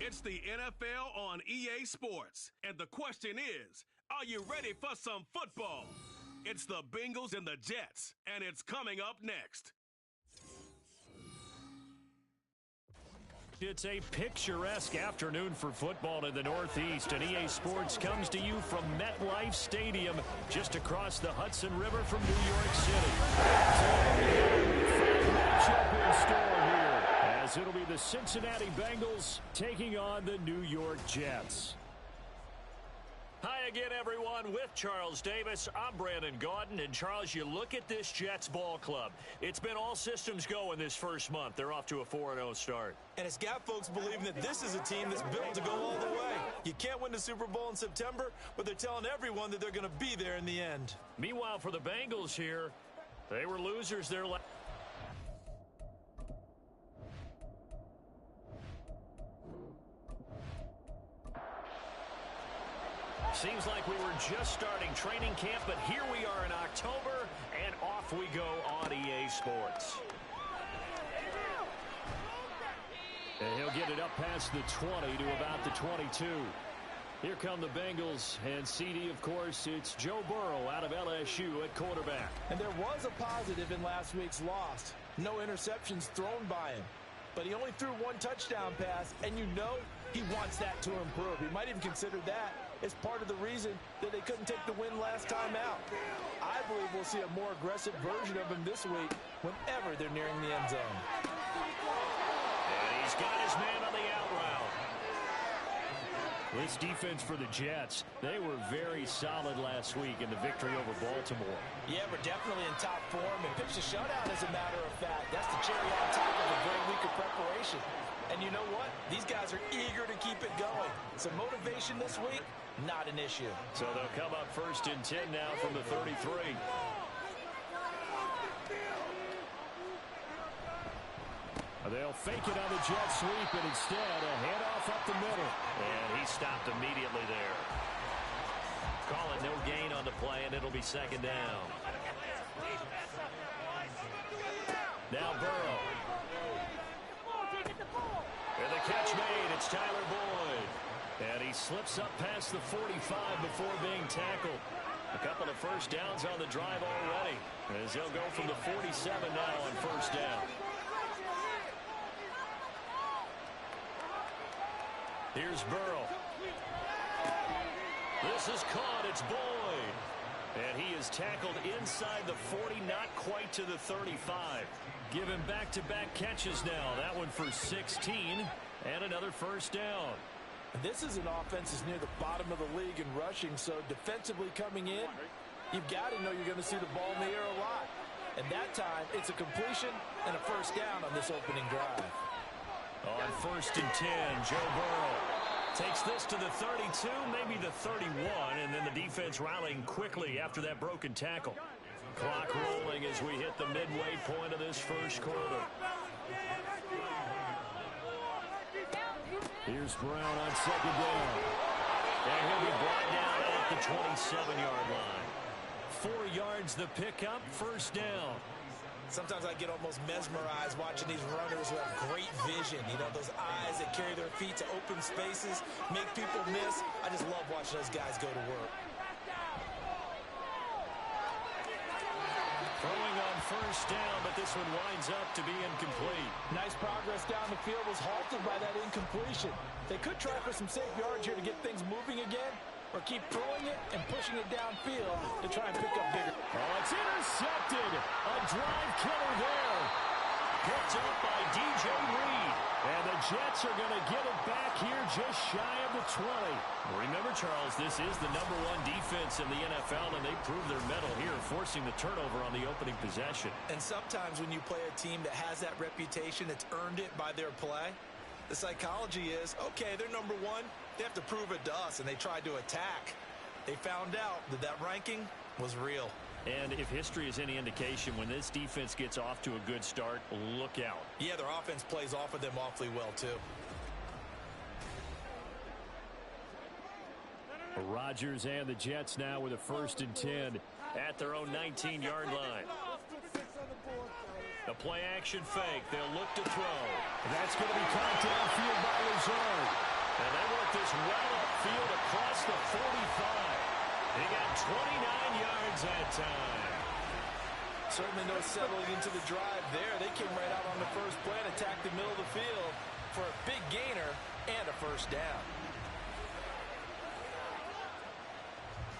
It's the NFL on EA Sports. And the question is, are you ready for some football? It's the Bengals and the Jets, and it's coming up next. It's a picturesque afternoon for football in the Northeast, and EA Sports comes to you from MetLife Stadium, just across the Hudson River from New York City. Matchup in store here, as it'll be the Cincinnati Bengals taking on the New York Jets. Hi again, everyone. With Charles Davis, I'm Brandon Gaudin. And, Charles, you look at this Jets ball club. It's been all systems go in this first month. They're off to a 4-0 start. And it's got folks believing that this is a team that's built to go all the way. You can't win the Super Bowl in September, but they're telling everyone that they're going to be there in the end. Meanwhile, for the Bengals here, they were losers there last. Seems like we were just starting training camp, but here we are in October, and off we go on EA Sports. And he'll get it up past the 20 to about the 22. Here come the Bengals, and CD, of course, it's Joe Burrow out of LSU at quarterback. And there was a positive in last week's loss. No interceptions thrown by him. But he only threw one touchdown pass, and you know he wants that to improve. He might even consider that as part of the reason that they couldn't take the win last time out. I believe we'll see a more aggressive version of him this week whenever they're nearing the end zone. And he's got his man on the out route. This defense for the Jets, they were very solid last week in the victory over Baltimore. Yeah, we're definitely in top form and pitched a shutout, as a matter of fact. That's the cherry on top of a very week of preparation. And you know what? These guys are eager to keep it going. So motivation this week, not an issue. So they'll come up 1st and 10 now from the 33. They'll fake it on the jet sweep, and instead a handoff up the middle. And he stopped immediately there. Call it no gain on the play, and it'll be 2nd down. Now Burrow. And the catch made. It's Tyler Boyd. And he slips up past the 45 before being tackled. A couple of first downs on the drive already, as they'll go from the 47 now on 1st down. Here's Burrow. This is caught. It's Boyd. And he is tackled inside the 40, not quite to the 35. Give him back-to-back catches now. That one for 16, and another 1st down. This is an offense that's near the bottom of the league in rushing, so defensively coming in, you've got to know you're going to see the ball in the air a lot. And that time, it's a completion and a 1st down on this opening drive. On 1st and 10, Joe Burrow takes this to the 32, maybe the 31, and then the defense rallying quickly after that broken tackle. Clock rolling as we hit the midway point of this first quarter. Here's Brown on 2nd down. And he'll be brought down at the 27-yard line. 4 yards the pickup, 1st down. Sometimes I get almost mesmerized watching these runners who have great vision. You know, those eyes that carry their feet to open spaces, make people miss. I just love watching those guys go to work. Throwing on 1st down, but this one winds up to be incomplete. Nice progress down the field was halted by that incompletion. They could try for some safe yards here to get things moving again, or keep throwing it and pushing it downfield to try and pick up bigger. Oh, it's intercepted. A drive killer there. Picked up by DJ Reed. And the Jets are going to get it back here just shy of the 20. Remember, Charles, this is the #1 defense in the NFL, and they prove their mettle here, forcing the turnover on the opening possession. And sometimes when you play a team that has that reputation, that's earned it by their play, the psychology is, okay, they're #1. They have to prove it to us, and they tried to attack. They found out that that ranking was real. And if history is any indication, when this defense gets off to a good start, look out. Yeah, their offense plays off of them awfully well, too. Rodgers and the Jets now with a 1st and 10 at their own 19-yard line. The play action fake. They'll look to throw. That's going to be caught downfield by Lazard. And they work this well upfield across the 45. He got 29 yards that time. Certainly no settling into the drive there. They came right out on the first play and attacked the middle of the field for a big gainer and a first down.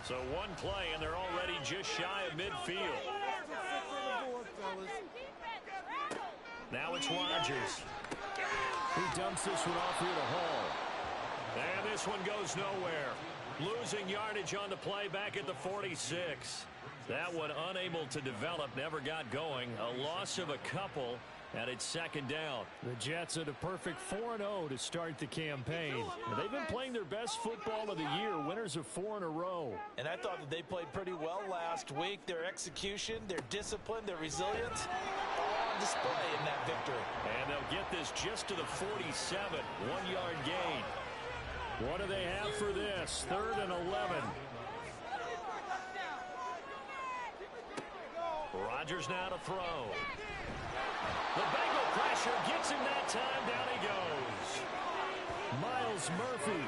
So one play, and they're already just shy of midfield. Now it's Rodgers. He dumps this one off here to Hall. And this one goes nowhere. Losing yardage on the play back at the 46. That one unable to develop, never got going. A loss of a couple, and it's second down. The Jets had a perfect 4-0 to start the campaign. They've been playing their best football of the year, winners of 4 in a row. And I thought that they played pretty well last week. Their execution, their discipline, their resilience, all on display in that victory. And they'll get this just to the 47, 1-yard gain. What do they have for this? 3rd and 11. Rodgers now to throw. The Bengal pressure gets him that time. Down he goes. Miles Murphy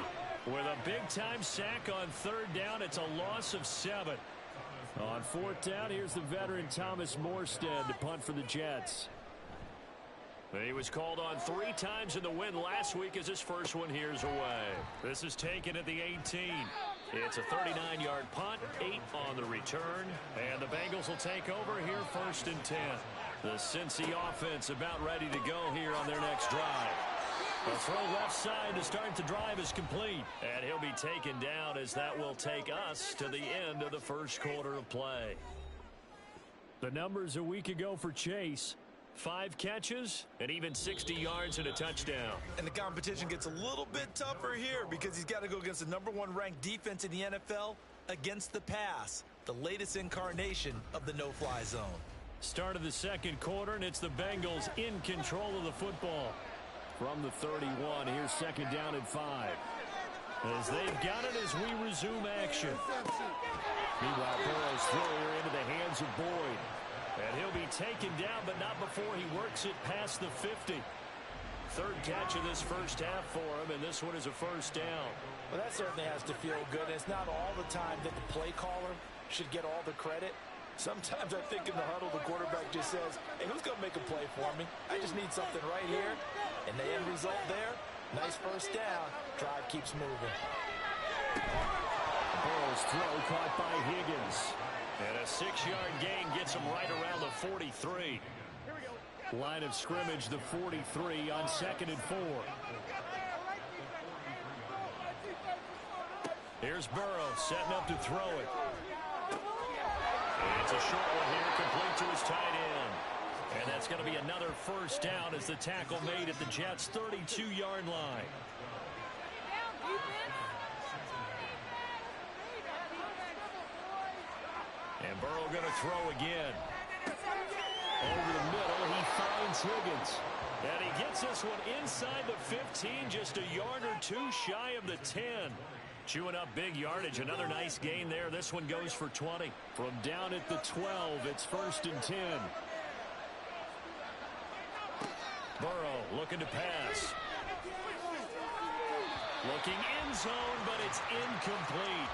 with a big-time sack on 3rd down. It's a loss of 7. On 4th down, here's the veteran Thomas Morstead to punt for the Jets. He was called on 3 times in the win last week as his first one here's away. This is taken at the 18. It's a 39-yard punt, 8 on the return, and the Bengals will take over here 1st and 10. The Cincy offense about ready to go here on their next drive. The throw left side to start the drive is complete, and he'll be taken down as that will take us to the end of the first quarter of play. The numbers a week ago for Chase. 5 catches and even 60 yards and a touchdown. And the competition gets a little bit tougher here because he's got to go against the #1 ranked defense in the NFL against the pass, the latest incarnation of the no-fly zone. Start of the second quarter, and it's the Bengals in control of the football. From the 31, here's 2nd down and 5. As they've got it as we resume action. Meanwhile, Burrow's throw here into the hands of Boyd. And he'll be taken down, but not before he works it past the 50. 3rd catch of this first half for him, and this one is a first down. Well, that certainly has to feel good. It's not all the time that the play caller should get all the credit. Sometimes I think in the huddle, the quarterback just says, hey, who's going to make a play for me? I just need something right here. And the end result there, nice first down. Drive keeps moving. Burrow's throw caught by Higgins. And a 6-yard gain gets him right around the 43. Line of scrimmage, the 43 on 2nd and 4. Here's Burrow setting up to throw it. And it's a short one here, complete to his tight end. And that's going to be another first down as the tackle made at the Jets' 32-yard line. And Burrow going to throw again. Over the middle, he finds Higgins. And he gets this one inside the 15, just a yard or 2 shy of the 10. Chewing up big yardage, another nice gain there. This one goes for 20. From down at the 12, it's 1st and 10. Burrow looking to pass. Looking end zone, but it's incomplete.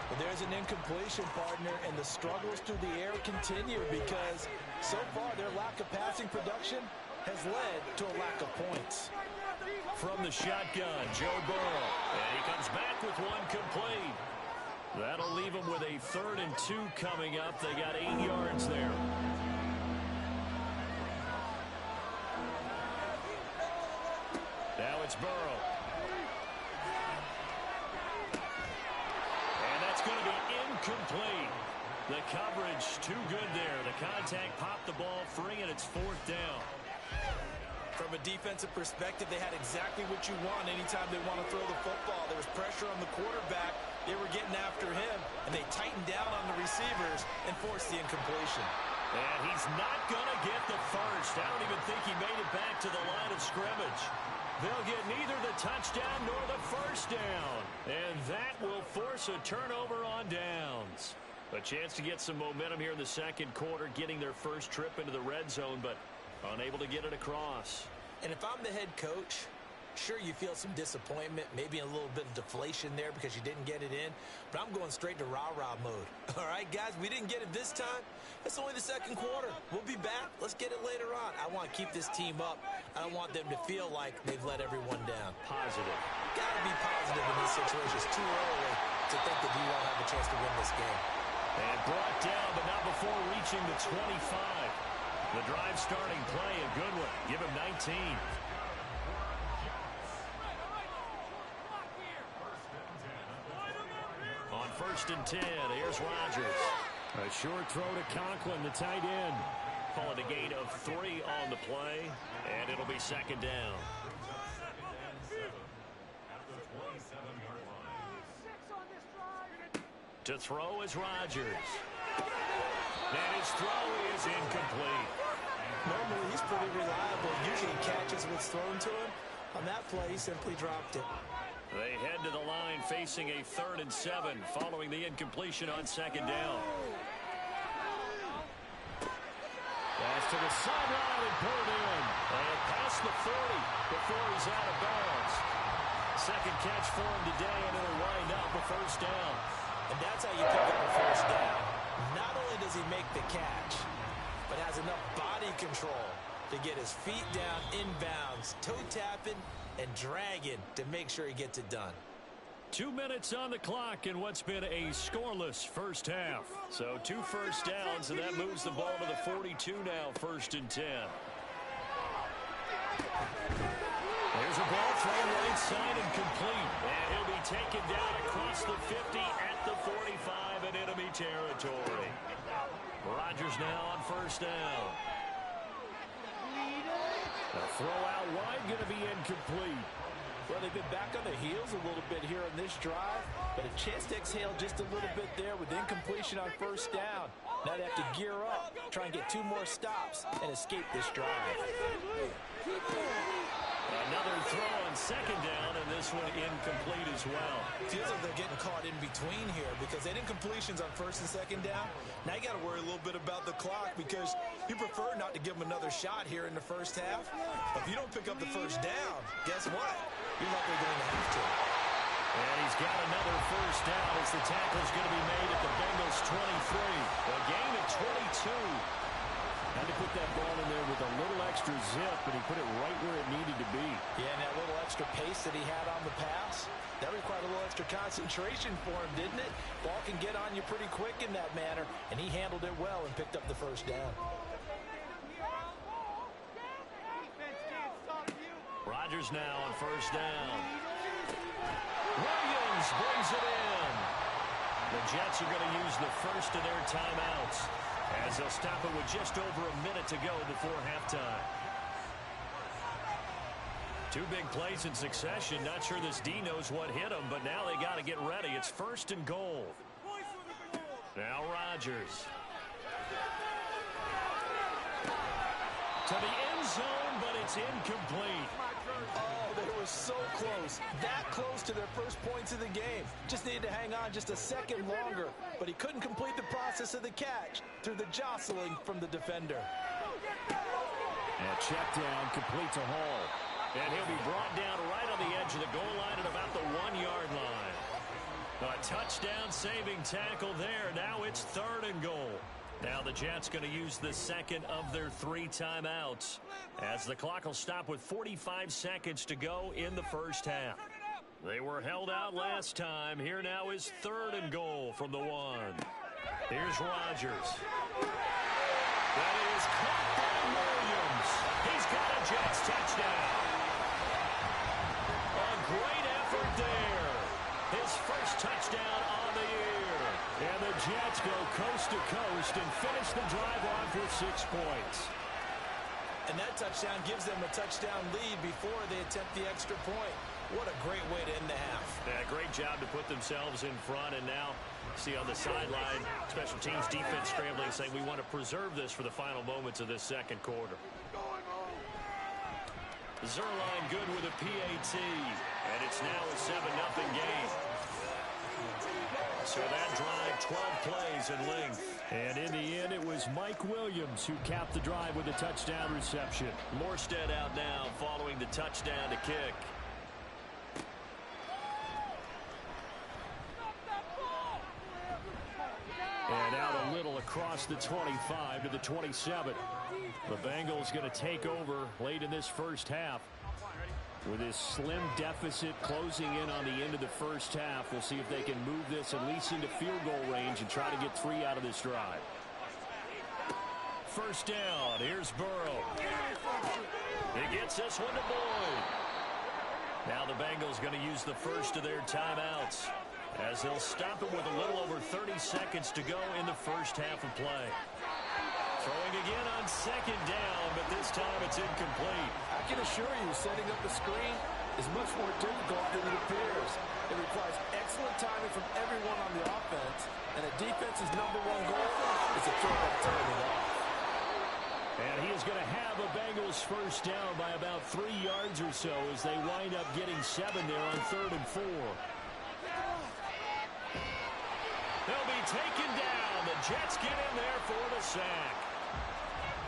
Well, there's an incompletion, partner, and the struggles through the air continue because so far their lack of passing production has led to a lack of points. From the shotgun, Joe Burrow. And he comes back with one complete. That'll leave him with a 3rd and 2 coming up. They got 8 yards there. Now it's Burrow. And that's going to be incomplete. The coverage too good there. The contact popped the ball free, and it's 4th down. From a defensive perspective, they had exactly what you want anytime they want to throw the football. There was pressure on the quarterback. They were getting after him, and they tightened down on the receivers and forced the incompletion. And he's not going to get the first. I don't even think he made it back to the line of scrimmage. They'll get neither the touchdown nor the first down. And that will force a turnover on downs. A chance to get some momentum here in the second quarter, getting their first trip into the red zone, but unable to get it across. And if I'm the head coach, Sure, you feel some disappointment, maybe a little bit of deflation there because you didn't get it in, but I'm going straight to rah-rah mode. All right, guys, we didn't get it this time. It's only the second quarter. We'll be back. Let's get it later on. I want to keep this team up. I don't want them to feel like they've let everyone down. Positive. Got to be positive in this situation. It's too early to think that you won't have a chance to win this game. And brought down, but not before reaching the 25. The drive starting play, a good one. Give him 19. On 1st and 10, here's Rodgers. A short throw to Conklin, the tight end. Call it a gain of 3 on the play, and it'll be 2nd down. To throw is Rodgers. And his throw is incomplete. Normally, he's pretty reliable. Usually he catches what's thrown to him. On that play, he simply dropped it. They head to the line facing a 3rd and 7 following the incompletion on 2nd down. Pass to the sideline and pulled in. And past the 40 before he's out of bounds. Second catch for him today, and it'll wind up a 1st down. And that's how you pick up a 1st down. Not only does he make the catch, but has enough body control to get his feet down inbounds, toe tapping and dragging to make sure he gets it done. 2 minutes on the clock in what's been a scoreless first half. So 2 first downs, and that moves the ball to the 42 now, 1st and 10. There's a ball thrown right side and complete. And he'll be taken down across the 50 at the 45 in enemy territory. Rodgers now on 1st down. A throw out wide going to be incomplete. Well, they've been back on their heels a little bit here on this drive, but a chance to exhale just a little bit there with incompletion on 1st down. Now they have to gear up, try and get 2 more stops, and escape this drive. Another throw on 2nd down, and this one incomplete as well. Feels like they're getting caught in between here because they had incompletions on 1st and 2nd down. Now you got to worry a little bit about the clock because you prefer not to give them another shot here in the 1st half. But if you don't pick up the 1st down, guess what? You're likely going to have to. And he's got another 1st down as the tackle's going to be made at the Bengals 23. A gain of 22. Had to put that ball in there with a little extra zip, but he put it right where it needed to be. Yeah, and that little extra pace that he had on the pass, that required a little extra concentration for him, didn't it? Ball can get on you pretty quick in that manner, and he handled it well and picked up the 1st down. Rodgers now on 1st down. Williams brings it in. The Jets are going to use the first of their timeouts as they'll stop it with just over a minute to go before halftime. 2 big plays in succession. Not sure this D knows what hit him, but now they got to get ready. It's 1st and goal. Now Rodgers. To the end zone, but it's incomplete. Oh, they were so close. That close to their first points of the game. Just needed to hang on just a second longer, but he couldn't complete the process of the catch through the jostling from the defender. And check down, complete to Hall. And he'll be brought down right on the edge of the goal line at about the 1-yard line. A touchdown saving tackle there. Now it's 3rd and goal. Now the Jets going to use the second of their 3 timeouts as the clock will stop with 45 seconds to go in the 1st half. They were held out last time. Here now is 3rd and goal from the 1. Here's Rodgers. That is caught by Williams. He's got a Jets touchdown. A great effort there. His first touchdown on the year. And the Jets go coast to coast and finish the drive off with 6 points. And that touchdown gives them a touchdown lead before they attempt the extra point. What a great way to end the half. Yeah, great job to put themselves in front. And now, see on the sideline, special teams defense scrambling, saying we want to preserve this for the final moments of this 2nd quarter. Zerline good with a PAT. And it's now a 7-0 game. So that drive, 12 plays in length. And in the end, it was Mike Williams who capped the drive with a touchdown reception. Morstead out now following the touchdown to kick. across the 25 to the 27. The Bengals going to take over late in this first half. With this slim deficit closing in on the end of the first half, we'll see if they can move this at least into field goal range and try to get 3 out of this drive. First down, here's Burrow. He gets this one to Boyd. Now the Bengals going to use the first of their timeouts, as they'll stop it with a little over 30 seconds to go in the first half of play. Throwing again on second down, but this time it's incomplete. I can assure you, setting up the screen is much more difficult than it appears. It requires excellent timing from everyone on the offense, and a defense's number one goal is to throw that target off. And he is going to have a Bengals first down by about 3 yards or so as they wind up getting 7 there on 3rd and 4. They'll be taken down. The Jets get in there for the sack.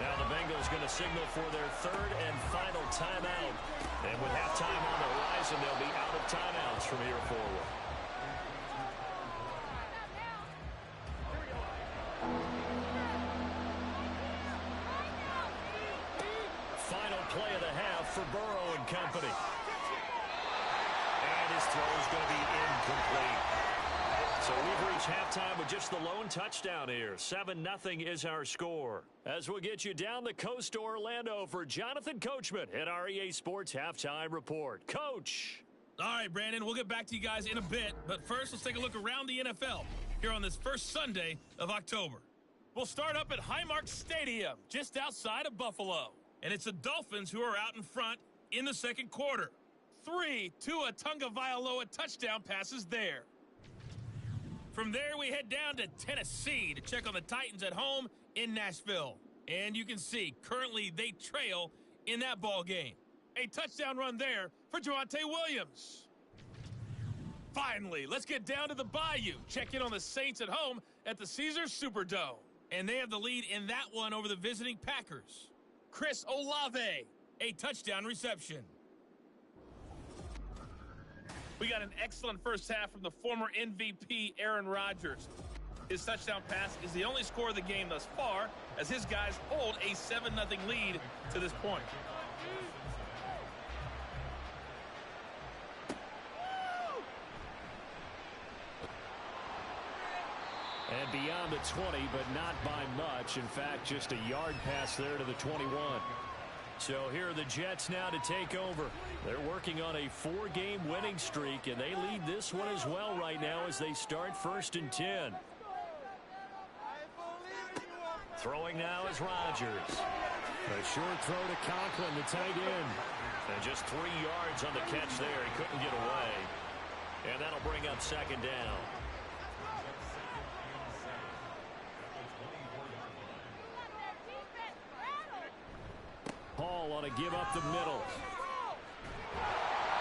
Now the Bengals going to signal for their 3rd and final timeout. And with halftime on the horizon, they'll be out of timeouts from here forward. Final play of the half for Burrow and company. And his throw is going to be incomplete. So we've reached halftime with just the lone touchdown here. 7-0 is our score. As we'll get you down the coast to Orlando for Jonathan Coachman at our EA Sports Halftime Report. Coach. All right, Brandon, we'll get back to you guys in a bit. But first, let's take a look around the NFL here on this first Sunday of October. We'll start up at Highmark Stadium, just outside of Buffalo. And it's the Dolphins who are out in front in the second quarter. 3 Tua Tagovailoa touchdown passes there. From there, we head down to Tennessee to check on the Titans at home in Nashville. And you can see, currently they trail in that ball game. A touchdown run there for Javonte Williams. Finally, let's get down to the Bayou. Check in on the Saints at home at the Caesars Superdome. And they have the lead in that one over the visiting Packers. Chris Olave, a touchdown reception. We got an excellent first half from the former MVP, Aaron Rodgers. His touchdown pass is the only score of the game thus far, as his guys hold a 7-0 lead to this point. And beyond the 20, but not by much. In fact, just a yard pass there to the 21. So here are the Jets now to take over. They're working on a 4-game winning streak, and they lead this one as well right now as they start 1st and 10. Throwing now is Rodgers. A short throw to Conklin, the tight end. And just 3 yards on the catch there. He couldn't get away. And that'll bring up second down. Hall on a give up the middle.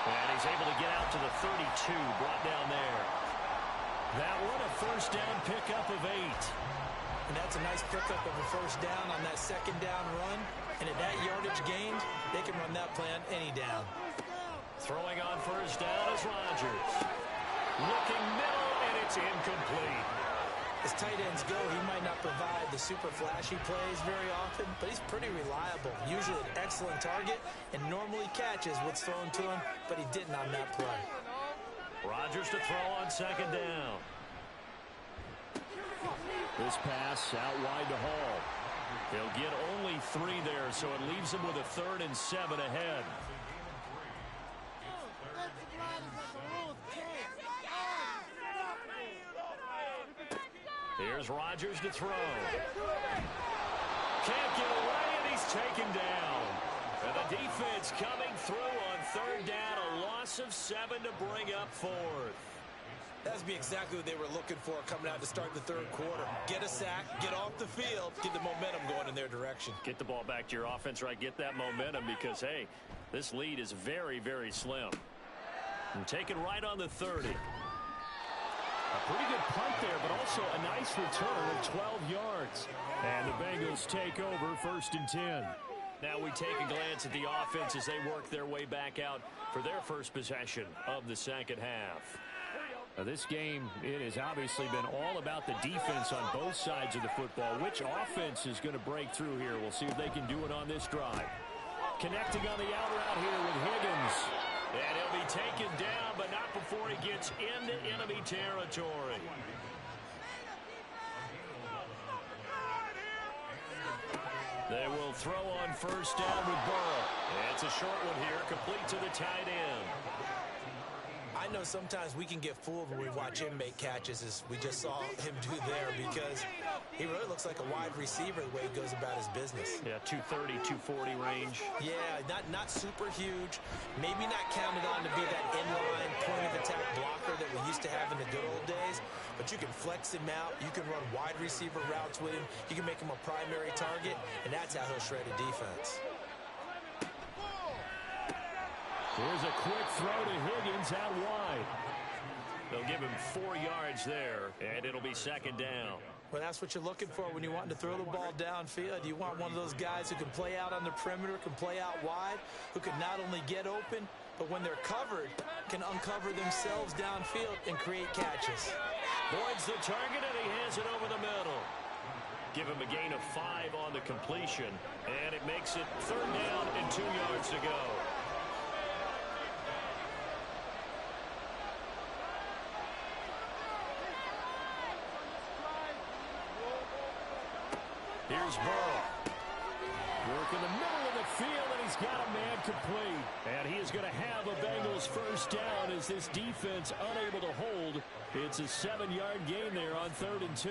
And he's able to get out to the 32, brought down there. That one a first down pickup of 8. And that's a nice pickup of a first down on that second down run. And at that yardage gained, they can run that play on any down. Throwing on first down is Rodgers. Looking middle, and it's incomplete. As tight ends go, he might not provide the super flashy plays very often, but he's pretty reliable. Usually an excellent target, and normally catches what's thrown to him, but he didn't on that play. Rodgers to throw on second down. This pass out wide to Hall. He'll get only 3 there, so it leaves him with a 3rd and 7 ahead. Here's Rodgers to throw. Can't get away, and he's taken down. And the defense coming through on 3rd down, a loss of 7 to bring up 4th. That's be exactly what they were looking for coming out to start the 3rd quarter. Get a sack, get off the field, get the momentum going in their direction. Get the ball back to your offense, right? Get that momentum because, hey, this lead is very, very slim. And taken right on the 30. A pretty good punt there, but also a nice return of 12 yards. And the Bengals take over 1st and 10. Now we take a glance at the offense as they work their way back out for their first possession of the second half. This game, it has obviously been all about the defense on both sides of the football. Which offense is going to break through here? We'll see if they can do it on this drive. Connecting on the out route here with Higgins. And he'll be taken down, but not before he gets into enemy territory. They will throw on first down with Burrow. It's a short one here, complete to the tight end. I know sometimes we can get fooled when we watch him make catches, as we just saw him do there, because he really looks like a wide receiver the way he goes about his business. Yeah, 230, 240 range. Yeah, not super huge. Maybe not counted on to be that inline point-of-attack blocker that we used to have in the good old days, but you can flex him out. You can run wide receiver routes with him. You can make him a primary target, and that's how he'll shred a defense. Here's a quick throw to Higgins out wide. They'll give him 4 yards there, and it'll be second down. Well, that's what you're looking for when you want to throw the ball downfield. You want one of those guys who can play out on the perimeter, can play out wide, who can not only get open, but when they're covered, can uncover themselves downfield and create catches. Boyd's the target, and he has it over the middle. Give him a gain of 5 on the completion, and it makes it third down and 2 yards to go. Here's Burrow. Work in the middle of the field, and he's got a man complete. And he is going to have a Bengals first down as this defense unable to hold. It's a 7-yard gain there on 3rd and 2.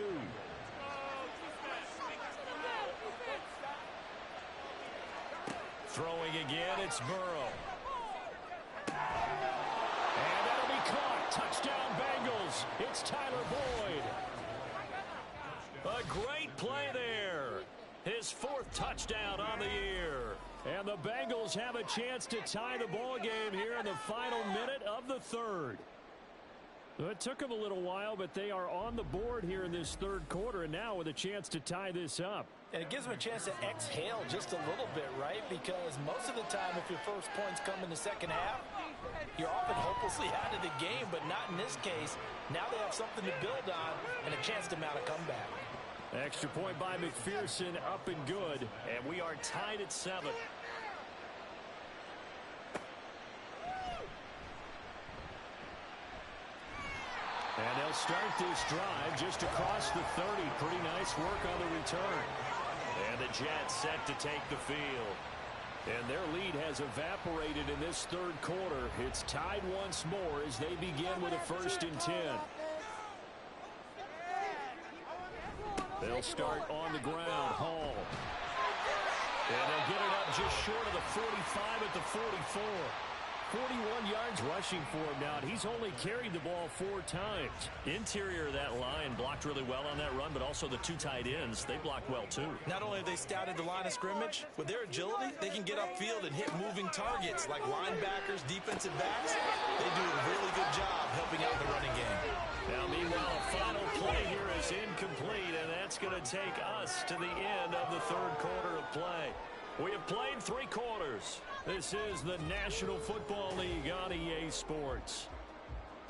Throwing again, it's Burrow. And that'll be caught. Touchdown Bengals. It's Tyler Boyd. A great play there. His 4th touchdown on the year. And the Bengals have a chance to tie the ball game here in the final minute of the 3rd. It took them a little while, but they are on the board here in this 3rd quarter, and now with a chance to tie this up. And it gives them a chance to exhale just a little bit, right? Because most of the time, if your first points come in the second half, you're often hopelessly out of the game, but not in this case. Now they have something to build on and a chance to mount a comeback. Extra point by McPherson, up and good, and we are tied at 7. And they'll start this drive just across the 30. Pretty nice work on the return. And the Jets set to take the field. And their lead has evaporated in this 3rd quarter. It's tied once more as they begin with a 1st and 10. They'll start on the ground. Hall. And they'll get it up just short of the 45 at the 44. 41 yards rushing for him now. He's only carried the ball 4 times. Interior of that line blocked really well on that run, but also the 2 tight ends, they blocked well too. Not only have they scouted the line of scrimmage, with their agility, they can get upfield and hit moving targets like linebackers, defensive backs. They do a really good job helping out the running game. Now, meanwhile, a final play here is incomplete, and that's going to take us to the end of the 3rd quarter of play. We have played 3 quarters. This is the National Football League on EA Sports.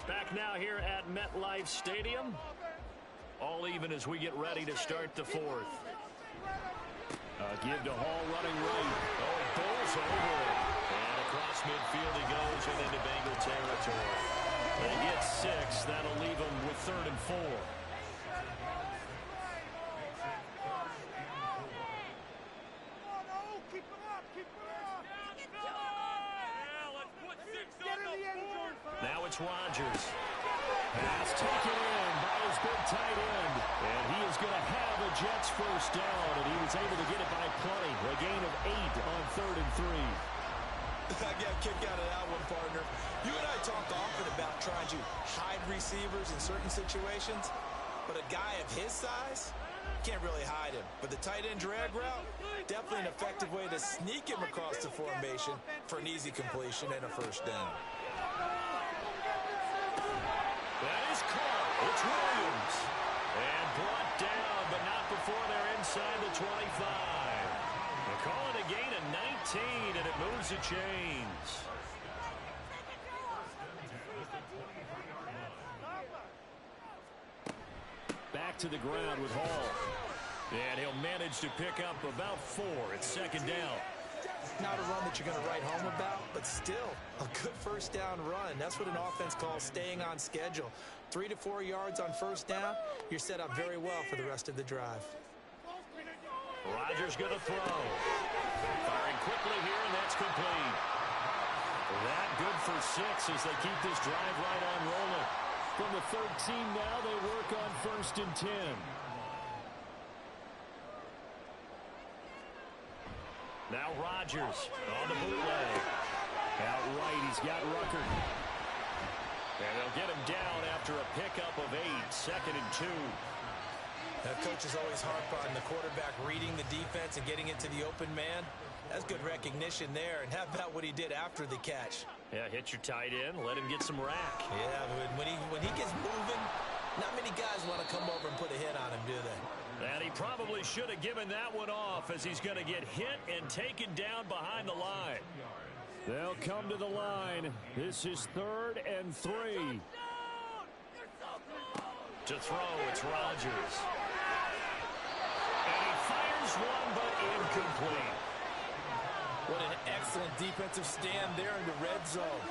Back now here at MetLife Stadium. All even as we get ready to start the 4th. Give to Hall running right. Oh, he bowls over it. And across midfield he goes and into Bengal territory. They get 6. That'll leave them with 3rd and 4. Now it's Rodgers. Pass taken in by his big tight end. And he is going to have a Jets first down. And he was able to get it by plenty. A gain of 8 on 3rd and 3. I got a kick out of that one, partner. You and I talk often about trying to hide receivers in certain situations. But a guy of his size can't really hide him. But the tight end drag route, definitely an effective way to sneak him across the formation for an easy completion and a first down. That is caught. It's Williams. And brought down, but not before they're inside the 25. They call it a gain of 19, and it moves the chains. back to the ground with Hall. And he'll manage to pick up about 4. It's second down. Not a run that you're going to write home about, but still a good first down run. That's what an offense calls staying on schedule. 3 to 4 yards on first down, you're set up very well for the rest of the drive. Rodgers going to throw. Firing quickly here, and that's complete. That good for 6 as they keep this drive right on rolling. From the 13 now, they work on first and 10. Now Rodgers on the bootleg. Out right, he's got Rucker. And they'll get him down after a pickup of 8, second and 2. Coaches always harp on the quarterback reading the defense and getting into the open man. That's good recognition there. And how about what he did after the catch? Yeah, hit your tight end, let him get some rack. Yeah, when he gets moving, not many guys want to come over and put a hit on him, do they? And he probably should have given that one off as he's going to get hit and taken down behind the line. They'll come to the line. This is 3rd and 3. To throw, it's Rodgers. And he fires one, but incomplete. What an excellent defensive stand there in the red zone.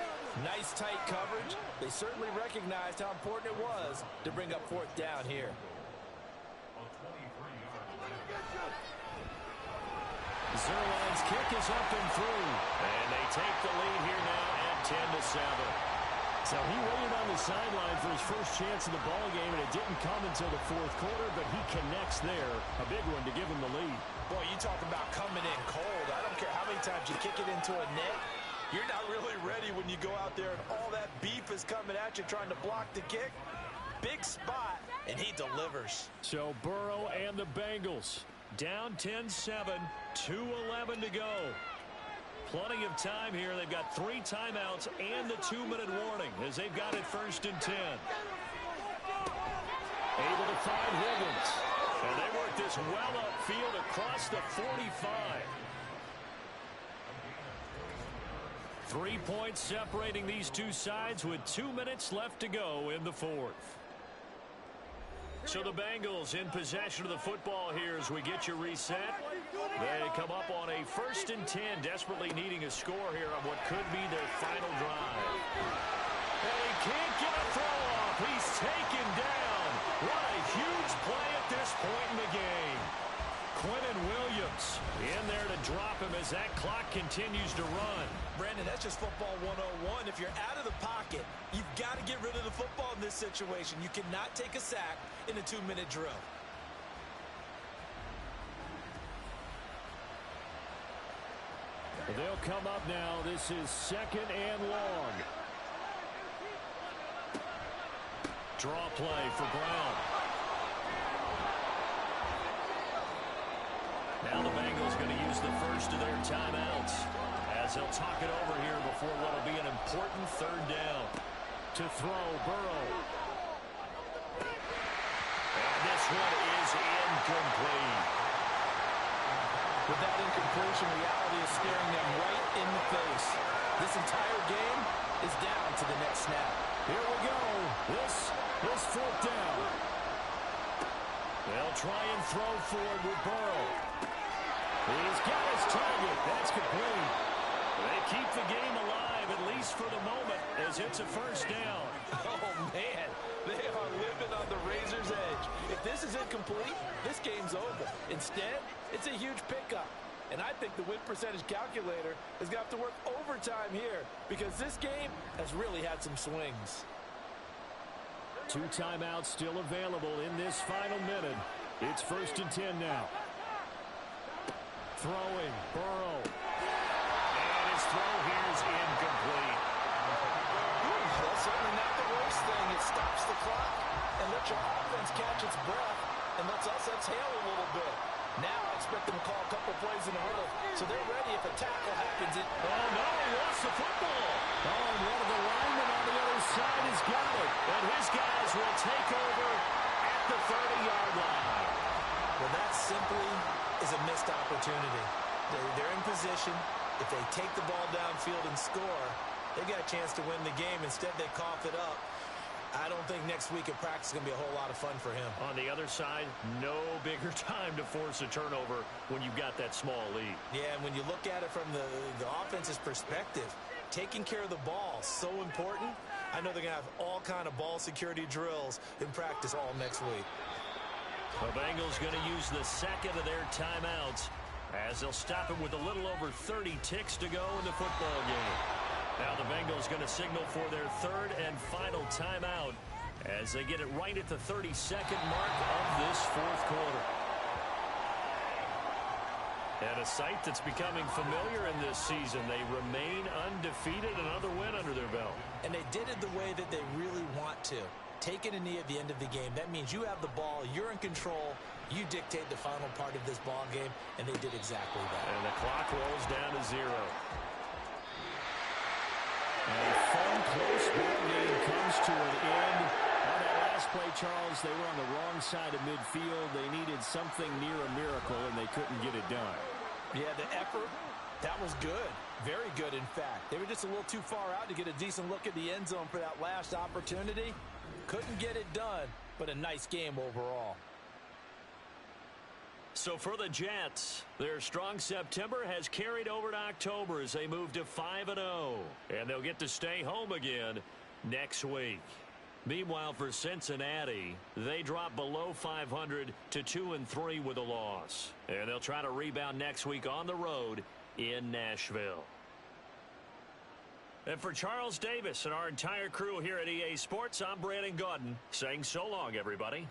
Nice tight coverage. They certainly recognized how important it was to bring up 4th down here. Zerline's kick is up and through. And they take the lead here now at 10-7. So he waited on the sideline for his first chance in the ball game, and it didn't come until the 4th quarter, but he connects there. A big one to give him the lead. Boy, you talk about coming in cold. I don't care how many times you kick it into a net. You're not really ready when you go out there and all that beef is coming at you trying to block the kick. Big spot, and he delivers. So Burrow and the Bengals down 10-7, 2:11 to go. Plenty of time here. They've got 3 timeouts and the 2-minute warning as they've got it 1st and 10. Able to find Higgins. And they work this well upfield across the 45. 3 points separating these two sides with 2 minutes left to go in the 4th. So the Bengals in possession of the football here as we get you reset. They come up on a 1st and 10, desperately needing a score here on what could be their final drive. They can't get a throw off. He's taken down. What a huge play at this point in the game. Quentin Williams in there to drop him as that clock continues to run. Brandon, that's just football 101. If you're out of the pocket, you've got to get rid of the football in this situation. You cannot take a sack in a 2-minute drill. They'll come up now. This is 2nd and long. Draw play for Brown. Now the Bengals going to use the first of their timeouts as they'll talk it over here before what will be an important 3rd down. To throw, Burrow. And this one is incomplete. With that incompletion, reality is staring them right in the face. This entire game is down to the next snap. Here we go. This is 4th down. They'll try and throw forward with Burrow. He's got his target. That's complete. They keep the game alive, at least for the moment, as it's a 1st down. Oh, man. They are living on the razor's edge. If this is incomplete, this game's over. Instead, it's a huge pickup. And I think the win percentage calculator is going to have to work overtime here because this game has really had some swings. 2 timeouts still available in this final minute. It's 1st and 10 now. Throwing, Burrow. And his throw here is incomplete. That's certainly not the worst thing. It stops the clock and lets your offense catch its breath and lets us exhale a little bit. Now I expect them to call a couple plays in a row, so they're ready if a tackle happens. Oh, no, he lost the football. Oh, and one of the linemen on the other side has got it. And his guys will take over at the 30-yard line. Well, that simply is a missed opportunity. They're in position. If they take the ball downfield and score, they got a chance to win the game. Instead, they cough it up. I don't think next week at practice is going to be a whole lot of fun for him. On the other side, no bigger time to force a turnover when you've got that small lead. Yeah, and when you look at it from the offense's perspective, taking care of the ball, so important. I know they're going to have all kind of ball security drills in practice all next week. The Bengals going to use the second of their timeouts as they'll stop it with a little over 30 ticks to go in the football game. Now the Bengals going to signal for their third and final timeout as they get it right at the 32nd mark of this fourth quarter. And a sight that's becoming familiar in this season. They remain undefeated, another win under their belt. And they did it the way that they really want to. Taking a knee at the end of the game, that means you have the ball, you're in control, you dictate the final part of this ball game, and they did exactly that. And the clock rolls down to 0. A fun, close ball game comes to an end. On that last play, Charles, they were on the wrong side of midfield. They needed something near a miracle, and they couldn't get it done. Yeah, the effort, that was good. Very good, in fact. They were just a little too far out to get a decent look at the end zone for that last opportunity. Couldn't get it done, but a nice game overall. So for the Jets, their strong September has carried over to October as they move to 5-0. And they'll get to stay home again next week. Meanwhile, for Cincinnati, they drop below 500 to 2-3 with a loss. And they'll try to rebound next week on the road in Nashville. And for Charles Davis and our entire crew here at EA Sports, I'm Brandon Gaudin saying so long, everybody.